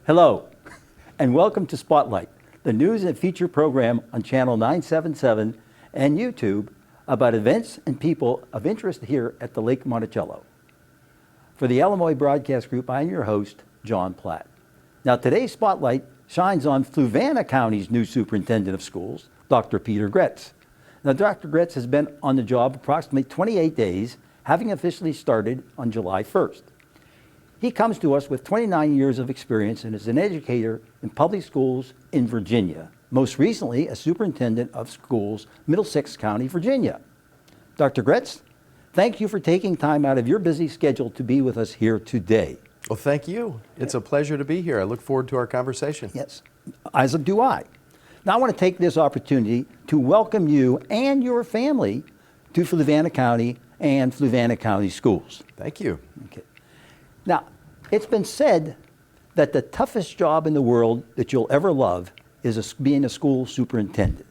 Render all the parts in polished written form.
Hello, and welcome to Spotlight, the news and feature program on Channel 977 and YouTube about events and people of interest here at the Lake Monticello. For the LMOA broadcast group, I'm your host, John Platt. Now, today's Spotlight shines on Fluvanna County's new superintendent of schools, Dr. Peter Gretz. Now, Dr. Gretz has been on the job approximately 28 days, having officially started on July 1st. He comes to us with 29 years of experience and is an educator in public schools in Virginia, most recently as superintendent of schools, Middlesex County, Virginia. Dr. Gretz, thank you for taking time out of your busy schedule to be with us here today. Well, thank you. It's a pleasure to be here. I look forward to our conversation. Yes, as do I. Now, I want to take this opportunity to welcome you and your family to Fluvanna County and Fluvanna County Schools. Thank you. Okay. Now, it's been said that the toughest job in the world that you'll ever love is being a school superintendent.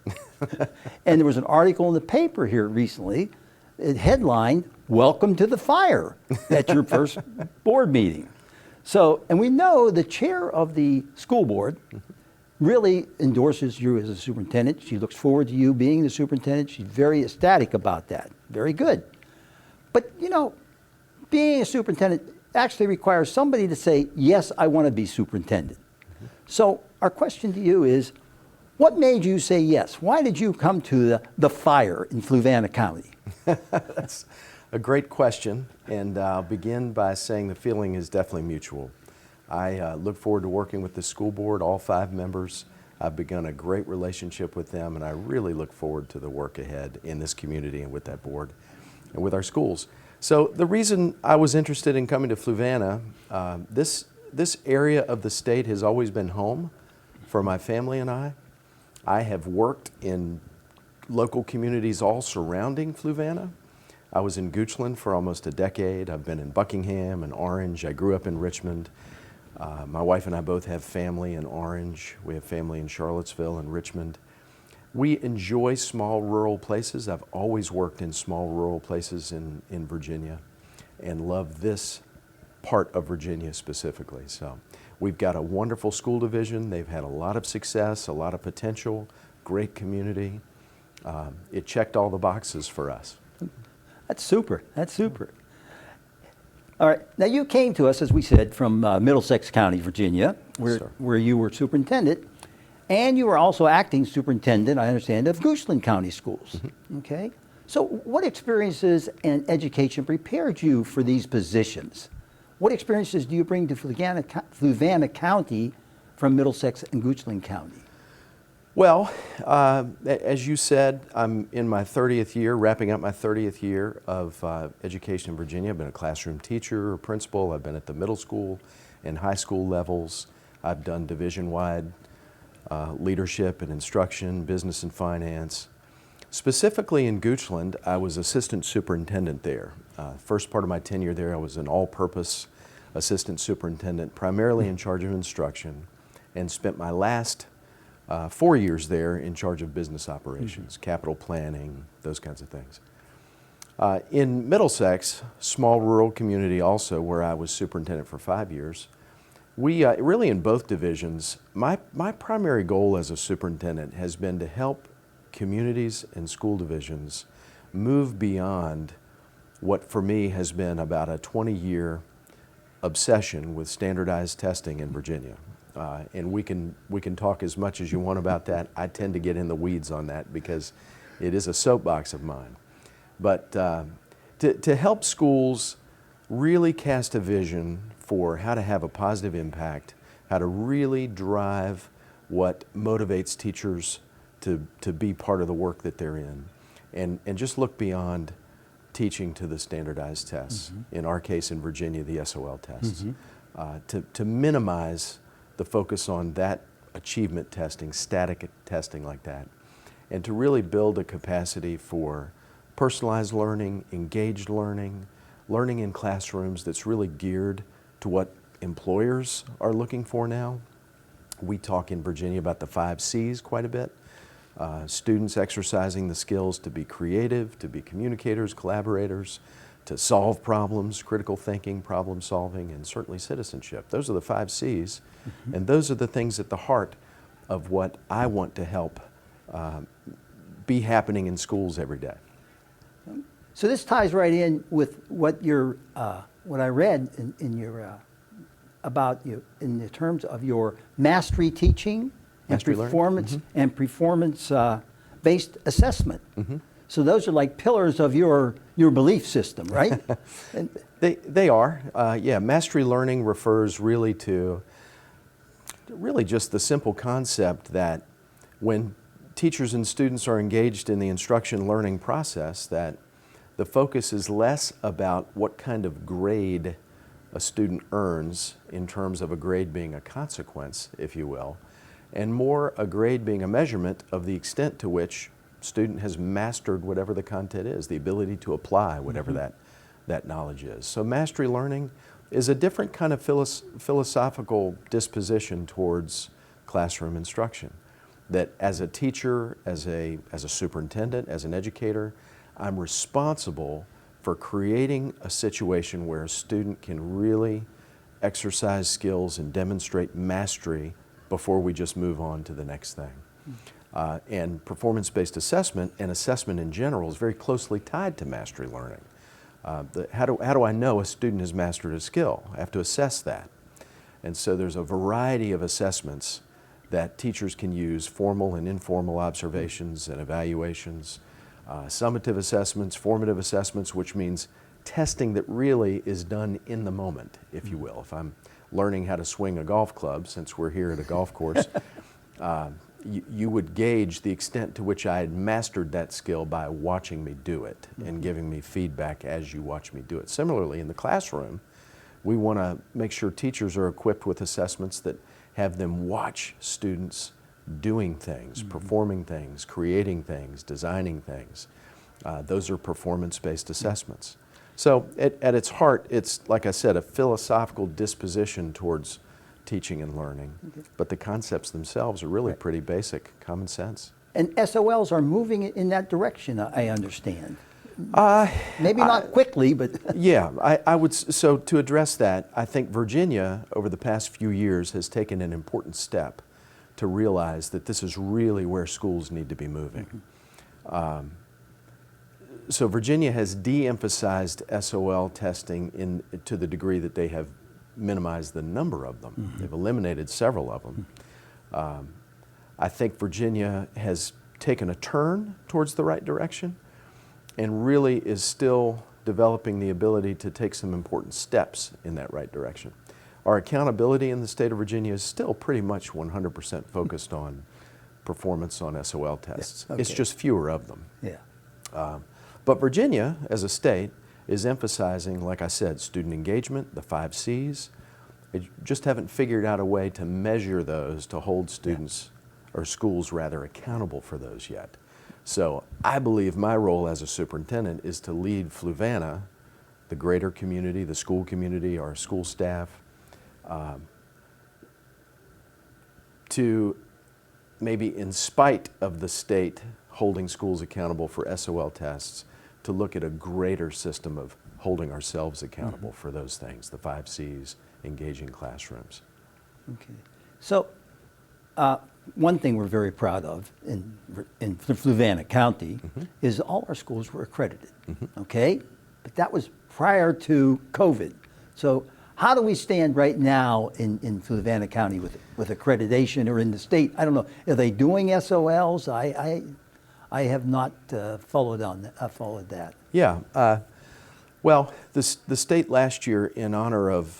And there was an article in the paper here recently, it headlined, "Welcome to the Fire," at your first board meeting. So, and we know the chair of the school board really endorses you as a superintendent. She looks forward to you being the superintendent. She's very ecstatic about that. Very good. But, you know, being a superintendent actually requires somebody to say, yes, I want to be superintendent. So our question to you is, what made you say yes? Why did you come to the fire in Fluvanna County? That's a great question, and I'll begin by saying the feeling is definitely mutual. I look forward to working with the school board, all 5 members. I've begun a great relationship with them, and I really look forward to the work ahead in this community and with that board and with our schools. So the reason I was interested in coming to Fluvanna, this area of the state has always been home for my family and I. I have worked in local communities all surrounding Fluvanna. I was in Goochland for almost a decade. I've been in Buckingham and Orange. I grew up in Richmond. My wife and I both have family in Orange. We have family in Charlottesville and Richmond. We enjoy small rural places. I've always worked in small rural places in Virginia and love this part of Virginia specifically. So we've got a wonderful school division. They've had a lot of success, a lot of potential, great community. It checked all the boxes for us. That's super. That's super. All right. Now, you came to us, as we said, from Middlesex County, Virginia, where you were superintendent. And you were also acting superintendent, I understand, of Goochland County Schools. Mm-hmm. Okay? So what experiences and education prepared you for these positions? What experiences do you bring to Fluvanna County from Middlesex and Goochland County? Well, as you said, I'm in my 30th year, wrapping up my 30th year of education in Virginia. I've been a classroom teacher or principal. I've been at the middle school and high school levels. I've done division-wide leadership and instruction, business and finance. Specifically in Goochland, I was assistant superintendent there. First part of my tenure there, I was an all-purpose assistant superintendent, primarily in charge of instruction, and spent my last 4 years there in charge of business operations, capital planning, those kinds of things. In Middlesex, small rural community also, where I was superintendent for 5 years, we really in both divisions, my primary goal as a superintendent has been to help communities and school divisions move beyond what for me has been about a 20-year obsession with standardized testing in Virginia. And we can talk as much as you want about that. I tend to get in the weeds on that because it is a soapbox of mine. But to help schools really cast a vision for how to have a positive impact, how to really drive what motivates teachers to be part of the work that they're in, and just look beyond teaching to the standardized tests, mm-hmm. in our case in Virginia, the SOL tests, mm-hmm. To minimize the focus on that achievement testing, static testing like that, and to really build a capacity for personalized learning, engaged learning, learning in classrooms that's really geared to what employers are looking for now. We talk in Virginia about the 5 C's quite a bit. Students exercising the skills to be creative, to be communicators, collaborators, to solve problems, critical thinking, problem solving, and certainly citizenship. Those are the 5 C's, and those are the things at the heart of what I want to help be happening in schools every day. So this ties right in with what what I read in your about you in the terms of your mastery teaching and Mastery learning? performance and performance based assessment. So those are like pillars of your belief system, right? And, They are. Yeah, mastery learning refers really to just the simple concept that when teachers and students are engaged in the instruction learning process, that the focus is less about what kind of grade a student earns in terms of a grade being a consequence, if you will, and more a grade being a measurement of the extent to which student has mastered whatever the content is, the ability to apply whatever that knowledge is. So mastery learning is a different kind of philosophical disposition towards classroom instruction. That as a teacher, as a superintendent, as an educator, I'm responsible for creating a situation where a student can really exercise skills and demonstrate mastery before we just move on to the next thing. And performance-based assessment and assessment in general is very closely tied to mastery learning. How do I know a student has mastered a skill? I have to assess that. And so there's a variety of assessments that teachers can use, formal and informal observations and evaluations, summative assessments, formative assessments, which means testing that really is done in the moment, if you will. If I'm learning how to swing a golf club, since we're here at a golf course, you would gauge the extent to which I had mastered that skill by watching me do it and giving me feedback as you watch me do it. Similarly, in the classroom, we want to make sure teachers are equipped with assessments that have them watch students doing things, performing things, creating things, designing things. Those are performance-based assessments. So at its heart, it's, like I said, a philosophical disposition towards teaching and learning. But the concepts themselves are really pretty basic, common sense. and SOLs are moving in that direction, I understand. Maybe not quickly, but Yeah, I would, so to address that, I think Virginia over the past few years has taken an important step to realize that this is really where schools need to be moving. So Virginia has de-emphasized SOL testing to the degree that they have minimized the number of them. They've eliminated several of them. I think Virginia has taken a turn towards the right direction and really is still developing the ability to take some important steps in that right direction. Our accountability in the state of Virginia is still pretty much 100% focused on performance on SOL tests. Okay. It's just fewer of them. yeah. But Virginia, as a state, is emphasizing, like I said, student engagement, the 5 C's. They just haven't figured out a way to measure those, to hold students, or schools rather, accountable for those yet. So I believe my role as a superintendent is to lead Fluvanna, the greater community, the school community, our school staff, to maybe in spite of the state holding schools accountable for SOL tests, to look at a greater system of holding ourselves accountable for those things, the 5 C's, engaging classrooms. Okay. So one thing we're very proud of in Fluvanna County is all our schools were accredited, okay? But that was prior to COVID. So how do we stand right now in Fluvanna County with accreditation, or in the state? I don't know. Are they doing SOLs? I have not followed that. Yeah. Well, the state last year, in honor of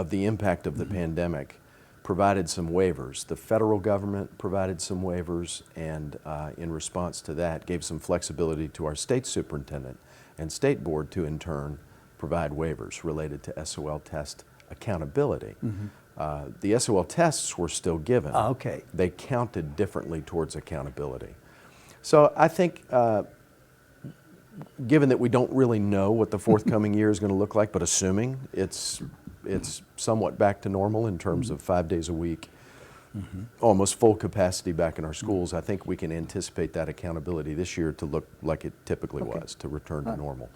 the impact of the pandemic, provided some waivers. The federal government provided some waivers, and in response to that, gave some flexibility to our state superintendent and state board to, in turn, provide waivers related to SOL test accountability. The SOL tests were still given. Okay. They counted differently towards accountability. So I think, given that we don't really know what the forthcoming year is going to look like, but assuming it's somewhat back to normal in terms of 5 days a week, almost full capacity back in our schools, I think we can anticipate that accountability this year to look like it typically was, to return to normal.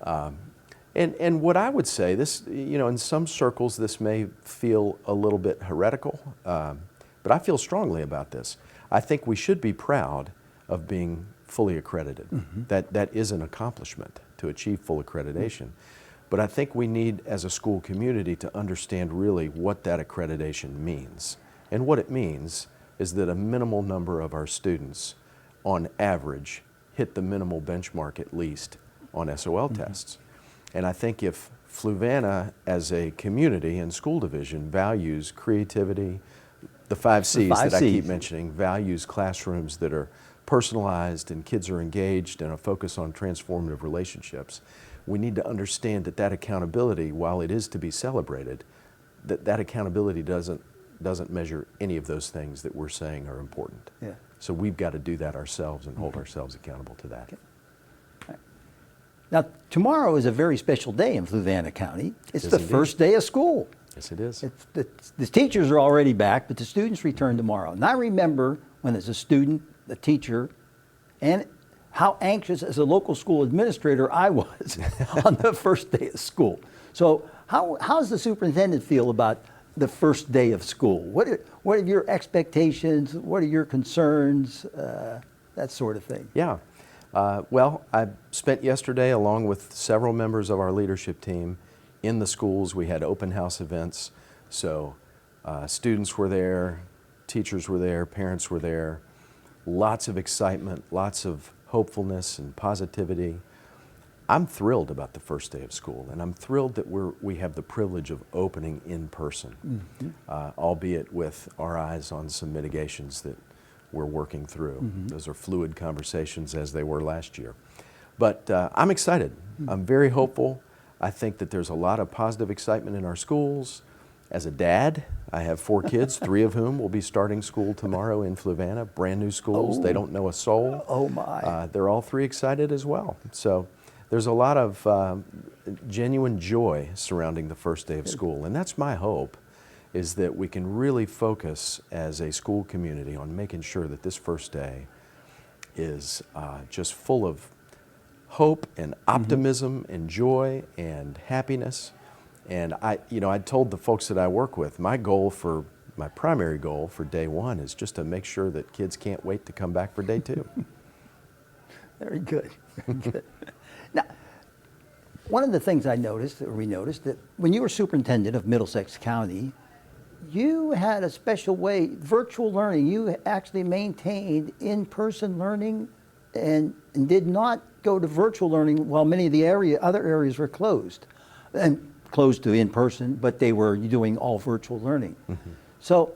And what I would say, this, in some circles this may feel a little bit heretical, but I feel strongly about this. I think we should be proud of being fully accredited. That is an accomplishment to achieve full accreditation. But I think we need, as a school community, to understand really what that accreditation means. And what it means is that a minimal number of our students, on average, hit the minimal benchmark at least on SOL tests. And I think if Fluvanna, as a community and school division, values creativity, the 5 C's that I keep mentioning, values classrooms that are personalized and kids are engaged and a focus on transformative relationships, we need to understand that accountability, while it is to be celebrated, that accountability doesn't measure any of those things that we're saying are important. Yeah. So we've got to do that ourselves and hold ourselves accountable to that. Okay. Right. Now, tomorrow is a very special day in Fluvanna County. It's the first day of school. Yes, it is. The teachers are already back, but the students return tomorrow. And I remember when as a student, a teacher, and how anxious as a local school administrator I was on the first day of school. So how does the superintendent feel about the first day of school? What are your expectations? What are your concerns? That sort of thing. Yeah. Well, I spent yesterday, along with several members of our leadership team, in the schools. We had open house events. So students were there, teachers were there, parents were there. Lots of excitement, lots of hopefulness and positivity. I'm thrilled about the first day of school, and I'm thrilled that we have the privilege of opening in person, albeit with our eyes on some mitigations that we're working through. Those are fluid conversations, as they were last year. But I'm excited. I'm very hopeful. I think that there's a lot of positive excitement in our schools. As a dad, I have 4 kids, 3 of whom will be starting school tomorrow in Fluvanna, brand new schools. They don't know a soul. Oh my. They're all 3 excited as well. So there's a lot of genuine joy surrounding the first day of school. And that's my hope, is that we can really focus as a school community on making sure that this first day is just full of hope and optimism and joy and happiness. And I told the folks that I work with, my primary goal for day 1 is just to make sure that kids can't wait to come back for day 2. Very good. Very good. Now, one of the things we noticed, that when you were superintendent of Middlesex County, you had a special way, virtual learning. You actually maintained in-person learning and did not go to virtual learning while many of the other areas were closed. And closed to in-person, but they were doing all virtual learning. So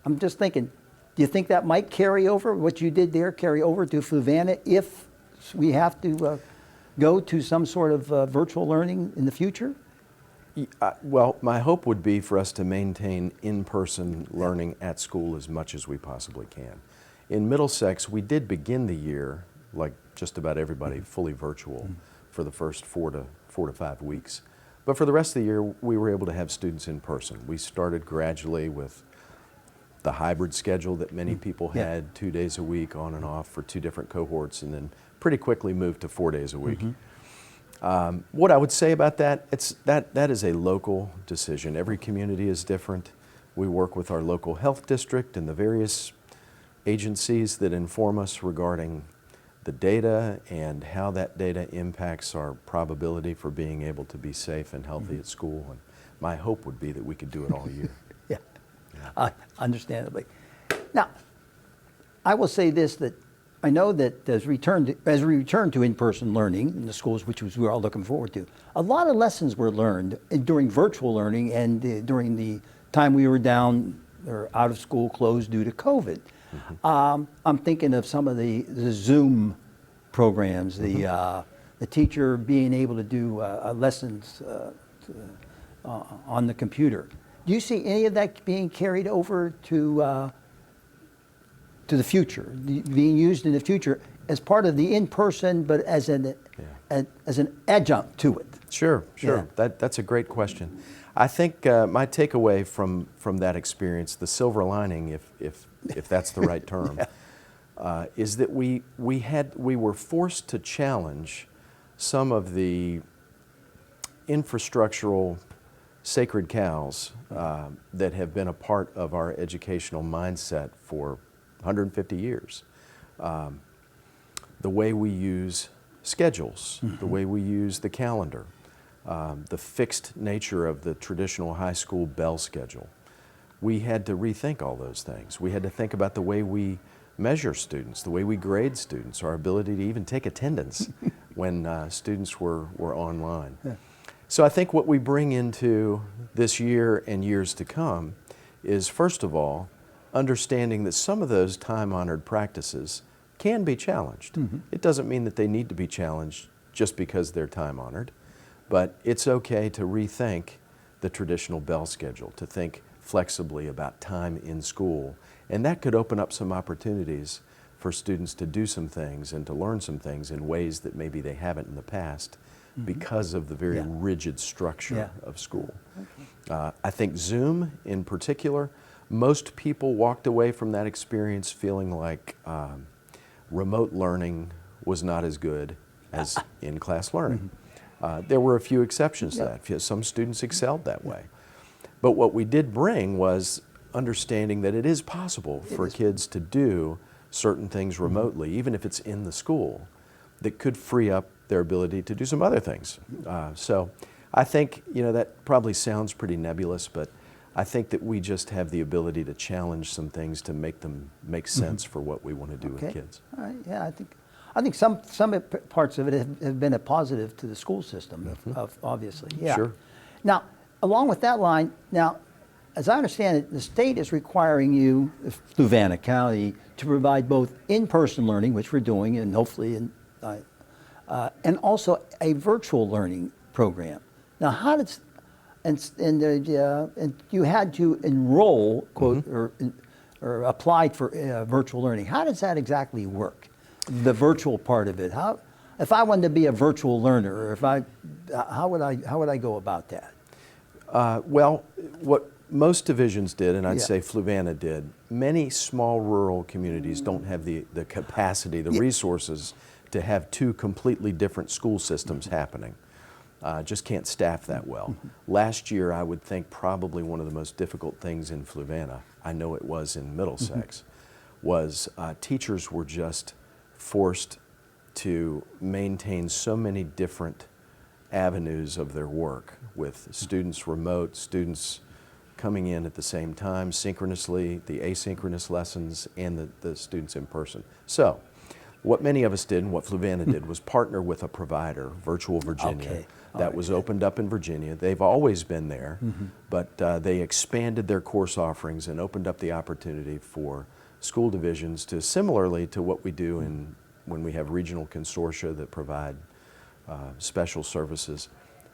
I'm just thinking, do you think that might carry over, what you did there, carry over to Fluvanna if we have to go to some sort of virtual learning in the future? Well, my hope would be for us to maintain in-person learning at school as much as we possibly can. In Middlesex, we did begin the year, like just about everybody, fully virtual for the first 4 to 5 weeks. But for the rest of the year, we were able to have students in person. We started gradually with the hybrid schedule that many people had, 2 days a week on and off for 2 different cohorts, and then pretty quickly moved to 4 days a week. What I would say about that, that is a local decision. Every community is different. We work with our local health district and the various agencies that inform us regarding the data and how that data impacts our probability for being able to be safe and healthy at school. And my hope would be that we could do it all year. Understandably. Now, I will say this, that I know that as we return to in-person learning in the schools, which we're all looking forward to, a lot of lessons were learned during virtual learning and during the time we were down or out of school closed due to COVID. I'm thinking of some of the Zoom programs, the teacher being able to do lessons on the computer. Do you see any of that being carried over to the future, being used in the future as part of the in-person, but as an adjunct to it? Sure. Yeah. That's a great question. I think my takeaway from that experience, the silver lining, if that's the right term, is that we were forced to challenge some of the infrastructural sacred cows that have been a part of our educational mindset for 150 years. The way we use schedules, the way we use the calendar, the fixed nature of the traditional high school bell schedule. We had to rethink all those things. We had to think about the way we measure students, the way we grade students, our ability to even take attendance when students were online. Yeah. So I think what we bring into this year and years to come is, first of all, understanding that some of those time-honored practices can be challenged. It doesn't mean that they need to be challenged just because they're time-honored, but it's okay to rethink the traditional bell schedule, to think flexibly about time in school, and that could open up some opportunities for students to do some things and to learn some things in ways that maybe they haven't in the past because of the very rigid structure of school. I think Zoom in particular, most people walked away from that experience feeling like remote learning was not as good as in-class learning. There were a few exceptions to that. Some students excelled that way. But what we did bring was understanding that it is possible for kids to do certain things remotely, even if it's in the school, that could free up their ability to do some other things. So I think, that probably sounds pretty nebulous, but I think that we just have the ability to challenge some things to make them make sense for what we want to do with kids. All right. Yeah, I think some parts of it have been a positive to the school system, obviously. Yeah. Sure. Now, along with that line, as I understand it, the state is requiring you, Fluvanna County, to provide both in-person learning, which we're doing, and hopefully, and also a virtual learning program. Now, how does, and you had to enroll, quote, or applied for virtual learning. How does that exactly work? The virtual part of it. If I wanted to be a virtual learner, or how would I go about that? Well, what most divisions did, and I'd say Fluvanna did, many small rural communities don't have the capacity, the resources to have two completely different school systems happening. Just can't staff that well. Last year, I would think probably one of the most difficult things in Fluvanna, I know it was in Middlesex, was teachers were just forced to maintain so many different avenues of their work, with students remote, students coming in at the same time synchronously, the asynchronous lessons, and the students in person. So what many of us did and what Fluvanna did was partner with a provider, Virtual Virginia, that was opened up in Virginia. They've always been there, but they expanded their course offerings and opened up the opportunity for school divisions to, similarly to what we do when we have regional consortia that provide special services,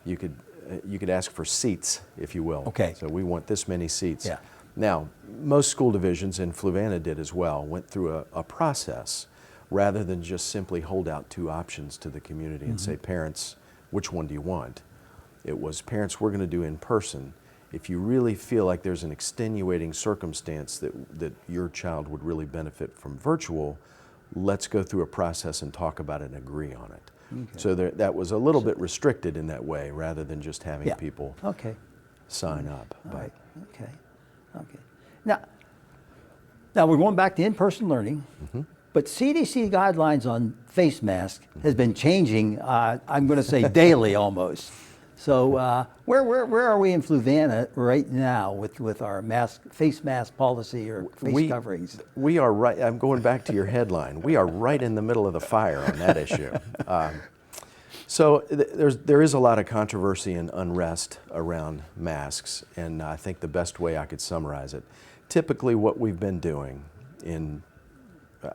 you could ask for seats, if you will. Okay. So we want this many seats. Yeah. Now, most school divisions, and Fluvanna did as well, went through a process rather than just simply hold out two options to the community and say, parents, which one do you want? It was, parents, we're going to do in person. If you really feel like there's an extenuating circumstance that your child would really benefit from virtual, let's go through a process and talk about it and agree on it. So that was a little bit restricted in that way, rather than just having people sign up. Right. Okay. Now we're going back to in-person learning, but CDC guidelines on face masks has been changing. I'm going to say daily almost. So where are we in Fluvanna right now with our face mask policy or face coverings? We are right. I'm going back to your headline. We are right in the middle of the fire on that issue. So there is a lot of controversy and unrest around masks, and I think the best way I could summarize it, typically what we've been doing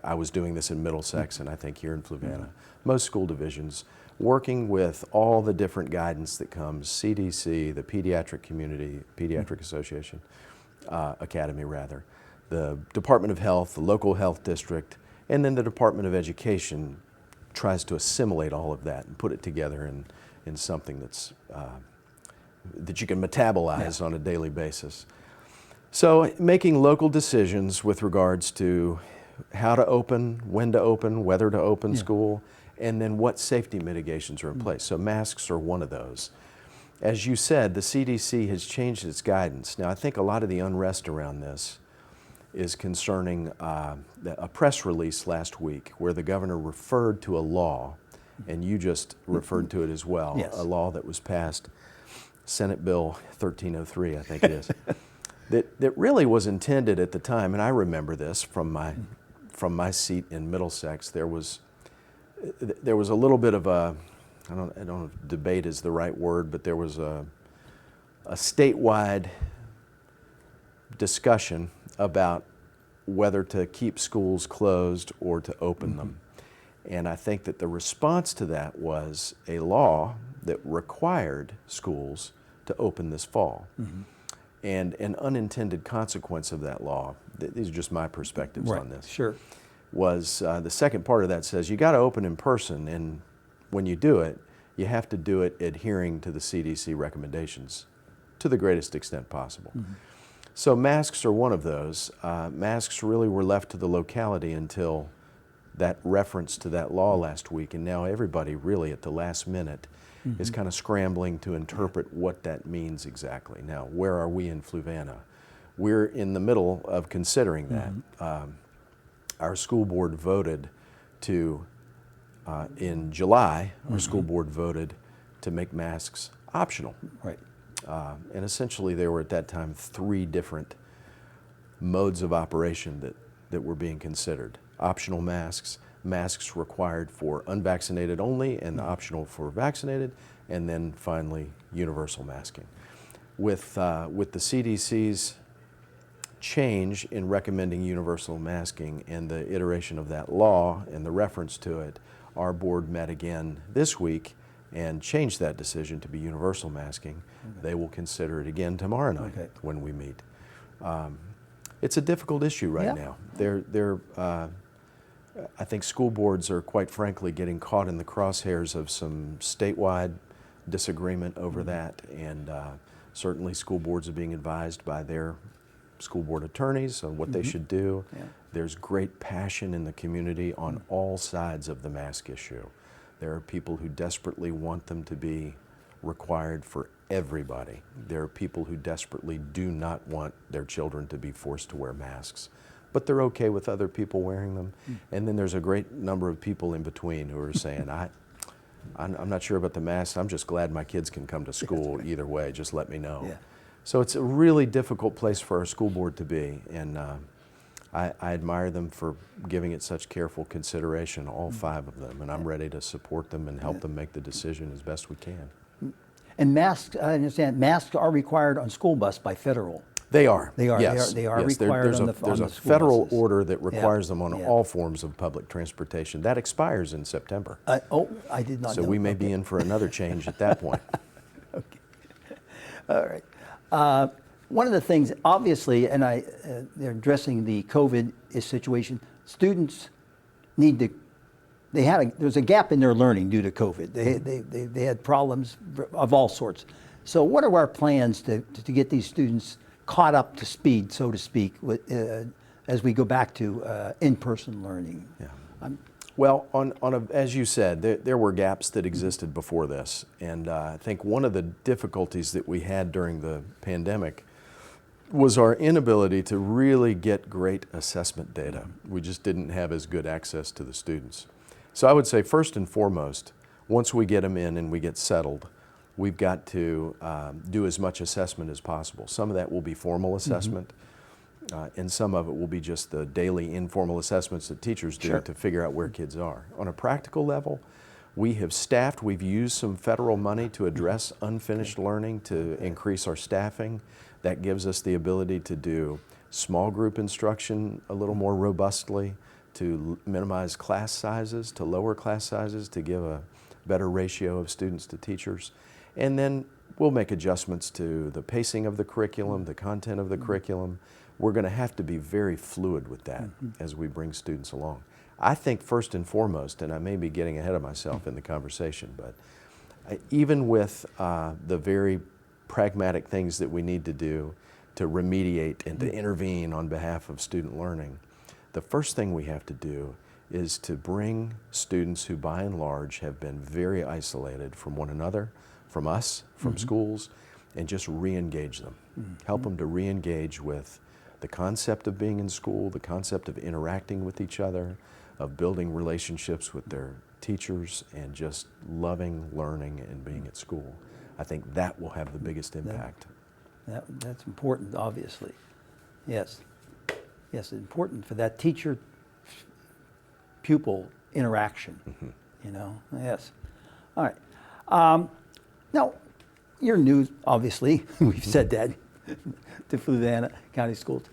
I was doing this in Middlesex, and I think here in Fluvanna, most school divisions, working with all the different guidance that comes, CDC, the Pediatric Community, Pediatric Association, Academy rather, the Department of Health, the local health district, and then the Department of Education tries to assimilate all of that and put it together in something that's that you can metabolize on a daily basis. So making local decisions with regards to how to open, when to open, whether to open school, and then what safety mitigations are in place. So masks are one of those. As you said, the CDC has changed its guidance. Now, I think a lot of the unrest around this is concerning a press release last week where the governor referred to a law, and you just referred to it as well, Yes. a law that was passed, Senate Bill 1303, I think it is, that really was intended at the time, and I remember this from my seat in Middlesex. There was a little bit of a, I don't know if debate is the right word, but there was a statewide discussion about whether to keep schools closed or to open them. And I think that the response to that was a law that required schools to open this fall. And an unintended consequence of that law, these are just my perspectives on this, Sure. was the second part of that says you got to open in person, and when you do it, you have to do it adhering to the CDC recommendations to the greatest extent possible. So masks are one of those. Masks really were left to the locality until that reference to that law last week, and now everybody really at the last minute is kind of scrambling to interpret what that means exactly. Now, where are we in Fluvanna? We're in the middle of considering that. Our school board voted to, in July, our school board voted to make masks optional. Right. And essentially there were at that time 3 different modes of operation that were being considered. Optional masks, masks required for unvaccinated only and optional for vaccinated, and then finally universal masking. With the CDC's change in recommending universal masking and the iteration of that law and the reference to it, our board met again this week and changed that decision to be universal masking. They will consider it again tomorrow night when we meet. It's a difficult issue right now. I think school boards are quite frankly getting caught in the crosshairs of some statewide disagreement over that, and certainly school boards are being advised by their school board attorneys on what they should do. There's great passion in the community on all sides of the mask issue. There are people who desperately want them to be required for everybody. There are people who desperately do not want their children to be forced to wear masks, but they're okay with other people wearing them. And then there's a great number of people in between who are saying, I'm not sure about the masks, I'm just glad my kids can come to school either way, just let me know. So it's a really difficult place for our school board to be, and I admire them for giving it such careful consideration, all 5 of them, and I'm ready to support them and help them make the decision as best we can. And masks, I understand, masks are required on school bus by federal. They are. They are. Yes. They are yes. required there's on a, the There's on a the school federal buses. order that requires them on all forms of public transportation. That expires in September. Oh, I did not know. So we may be in for another change at that point. Okay. All right. One of the things, obviously, and they're addressing the COVID situation. Students need to. There's a gap in their learning due to COVID. They had problems of all sorts. So what are our plans to get these students caught up to speed, so to speak, as we go back to in-person learning? Well, as you said, there were gaps that existed before this, and I think one of the difficulties that we had during the pandemic was our inability to really get great assessment data. We just didn't have as good access to the students. So I would say first and foremost, once we get them in and we get settled, we've got to do as much assessment as possible. Some of that will be formal assessment, and some of it will be just the daily informal assessments that teachers do to figure out where kids are. On a practical level, we have staffed, we've used some federal money to address unfinished learning to increase our staffing. That gives us the ability to do small group instruction a little more robustly, to minimize class sizes, to lower class sizes, to give a better ratio of students to teachers. And then we'll make adjustments to the pacing of the curriculum, the content of the curriculum. We're going to have to be very fluid with that as we bring students along. I think first and foremost, and I may be getting ahead of myself in the conversation, but even with the very pragmatic things that we need to do to remediate and to intervene on behalf of student learning, the first thing we have to do is to bring students who by and large have been very isolated from one another, from us, from schools, and just re-engage them. Help them to re-engage with the concept of being in school, the concept of interacting with each other, of building relationships with their teachers, and just loving learning and being at school. I think that will have the biggest impact. That's important, obviously. Yes. Yes, it's important for that teacher-pupil interaction, you know, yes. All right. Now, you're new, obviously, we've said that, to Fluvanna County Schools.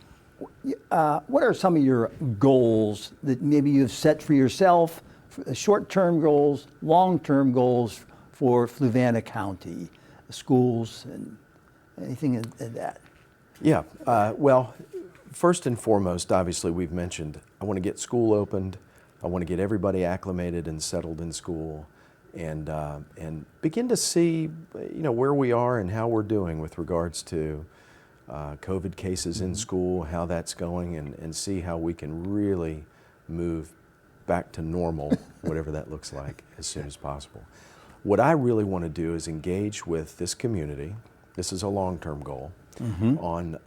What are some of your goals that maybe you've set for yourself, short-term goals, long-term goals for Fluvanna County schools and anything in that? Yeah, well, first and foremost, obviously, we've mentioned, I want to get school opened. I want to get everybody acclimated and settled in school, and begin to see, you know, where we are and how we're doing with regards to COVID cases in school, how that's going, and see how we can really move back to normal, whatever that looks like, as soon as possible. What I really want to do is engage with this community. This is a long-term goal, on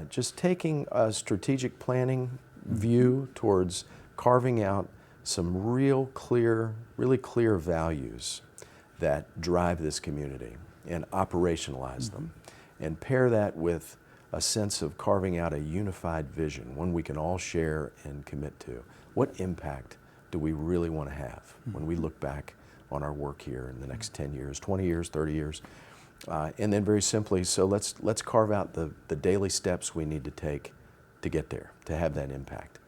just taking a strategic planning view towards carving out some really clear values that drive this community and operationalize them, and pair that with a sense of carving out a unified vision, one we can all share and commit to. What impact do we really want to have when we look back on our work here in the next 10 years, 20 years, 30 years? And then very simply, so let's carve out the daily steps we need to take to get there, to have that impact.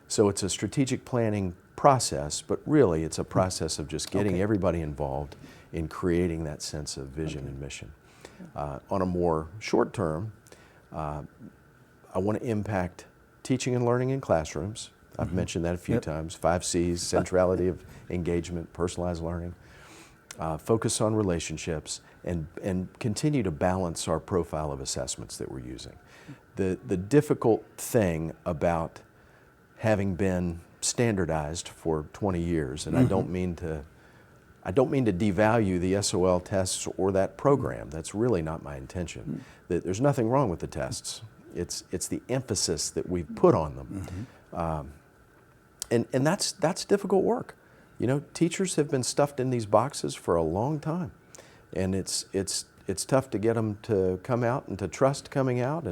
So it's a strategic planning process, but really it's a process of just getting everybody involved in creating that sense of vision and mission. On a more short term, I want to impact teaching and learning in classrooms. I've mentioned that a few times. 5 C's, centrality of engagement, personalized learning. Focus on relationships, and continue to balance our profile of assessments that we're using. The difficult thing about having been standardized for 20 years, and I don't mean to devalue the SOL tests or that program. That's really not my intention. There's nothing wrong with the tests. It's the emphasis that we've put on them. And that's difficult work. You know, teachers have been stuffed in these boxes for a long time, and it's tough to get them to come out and to trust coming out,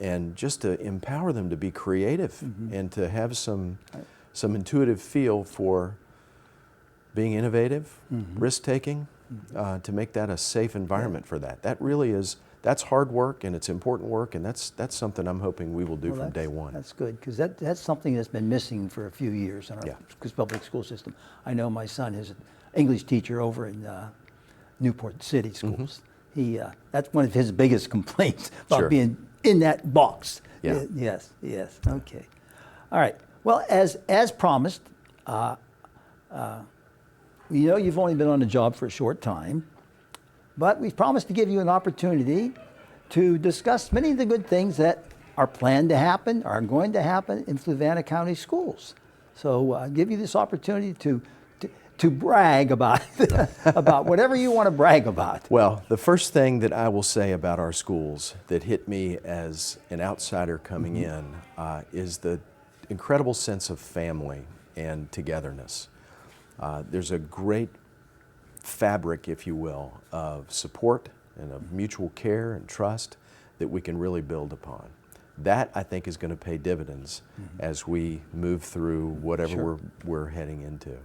and just to empower them to be creative and to have some intuitive feel for being innovative, risk-taking, to make that a safe environment for that. That really is, that's hard work, and it's important work, and that's something I'm hoping we will do from day one. That's good, because that's something that's been missing for a few years in our public school system. I know my son is an English teacher over in Newport City Schools. That's one of his biggest complaints about being in that box. Yes, okay. All right, well, as promised, we know you've only been on the job for a short time, but we've promised to give you an opportunity to discuss many of the good things that are planned to happen, are going to happen in Fluvanna County Schools. So I'll give you this opportunity to brag about about whatever you want to brag about. Well, the first thing that I will say about our schools that hit me as an outsider coming in is the incredible sense of family and togetherness. There's a great fabric, if you will, of support and of mutual care and trust that we can really build upon. That, I think, is going to pay dividends as we move through whatever we're heading into.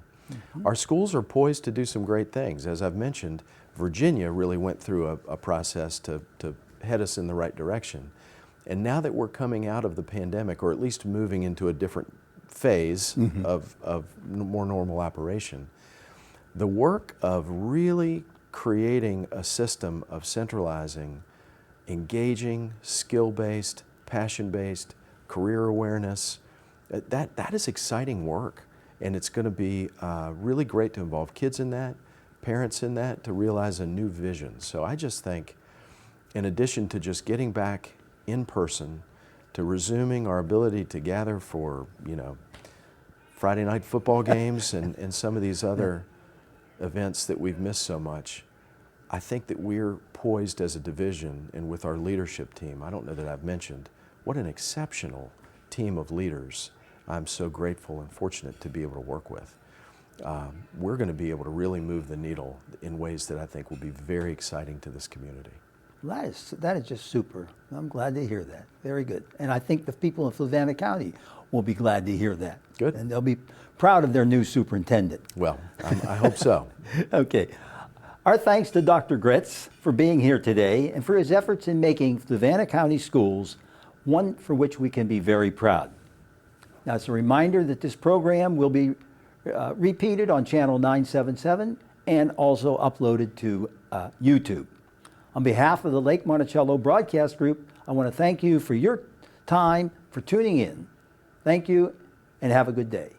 Our schools are poised to do some great things. As I've mentioned, Virginia really went through a process to head us in the right direction. And now that we're coming out of the pandemic, or at least moving into a different phase of more normal operation, the work of really creating a system of centralizing, engaging, skill-based, passion-based, career awareness, that is exciting work. And it's going to be really great to involve kids in that, parents in that, to realize a new vision. So I just think, in addition to just getting back in person, to resuming our ability to gather for, Friday night football games and some of these other events that we've missed so much. I think that we're poised as a division, and with our leadership team, I don't know that I've mentioned, what an exceptional team of leaders I'm so grateful and fortunate to be able to work with. We're going to be able to really move the needle in ways that I think will be very exciting to this community. That is just super. I'm glad to hear that. Very good. And I think the people in Fluvanna County will be glad to hear that. Good. And they'll be proud of their new superintendent. Well, I hope so. Okay. Our thanks to Dr. Gretz for being here today and for his efforts in making Fluvanna County schools one for which we can be very proud. Now, it's a reminder that this program will be repeated on channel 977 and also uploaded to YouTube. On behalf of the Lake Monticello Broadcast Group, I want to thank you for your time, for tuning in. Thank you, and have a good day.